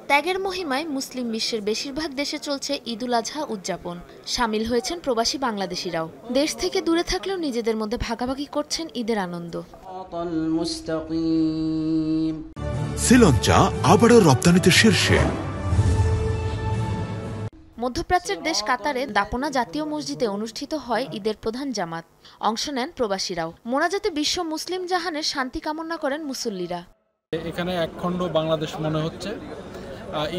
ত্যাগের মহিমায় মুসলিম বিশ্বের বেশিরভাগ দেশে চলছে ঈদুল আজহা উদযাপন। সামিল হয়েছেন প্রবাসী বাংলাদেশিরাও। দেশ থেকে দূরে থাকলেও নিজেদের মধ্যে ভাগাভাগি করছেন ঈদের আনন্দ। শ্রীলঙ্কা আবারও রপ্তানিতে শীর্ষে। মধ্যপ্রাচ্যের দেশ কাতারে দাপনা জাতীয় মসজিদে অনুষ্ঠিত হয় ঈদের প্রধান জামাত। অংশ নেন প্রবাসীরাও। মোনাজাতে বিশ্ব মুসলিম জাহানের শান্তি কামনা করেন মুসল্লিরা। এখানে একখণ্ড বাংলাদেশ মনে হচ্ছে।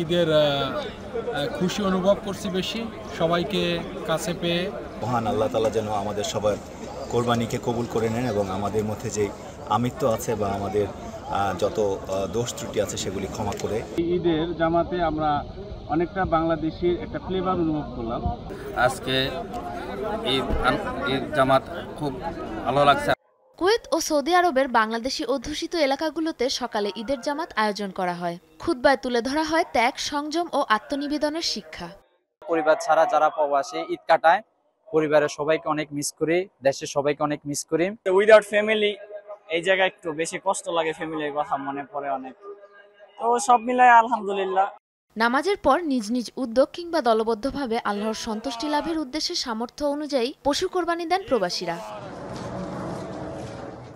ঈদের খুশি অনুভব করছি বেশি, সবাইকে কাছে পেয়ে। মহান আল্লাহ তাআলা যেন আমাদের সবার কোরবানিকে কবুল করে নেন এবং আমাদের মধ্যে যে আমিত্ব আছে বা আমাদের যত দোষ ত্রুটি আছে সেগুলি ক্ষমা করে। ঈদের জামাতে আমরা অনেকটা বাংলাদেশের একটা ফ্লেভার অনুভব করলাম। আজকে ঈদ জামাত খুব ভালো লাগছে। কুয়েত ও সৌদি আরবের বাংলাদেশি অধ্যুষিত এলাকাগুলোতে সকালে ঈদের জামাত আয়োজন করা হয়। খুতবায় তুলে ধরা হয় ত্যাগ, সংযম ও আত্মনিবেদনের শিক্ষা। পরিবার ছাড়া যারা প্রবাসে ঈদ কাটায়, পরিবারের সবাইকে অনেক মিস করি, দেশের সবাইকে অনেক মিস করি। উইদাউট ফ্যামিলি এই জায়গায় একটু বেশি কষ্ট লাগে, ফ্যামিলির কথা মনে পড়ে অনেক। তো সব মিলায় আলহামদুলিল্লাহ। নামাজের পর নিজ নিজ উদ্যোগ কিংবা দলবদ্ধভাবে আল্লাহর সন্তুষ্টি লাভের উদ্দেশ্যে সামর্থ্য অনুযায়ী পশু কোরবানি দেন প্রবাসীরা।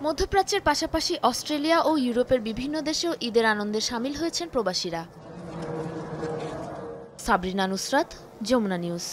মধ্যপ্রাচ্যের পাশাপাশি অস্ট্রেলিয়া ও ইউরোপের বিভিন্ন দেশেও ঈদের আনন্দে সামিল হয়েছেন প্রবাসীরা। সাবরিনা নুসরাত, যমুনা নিউজ।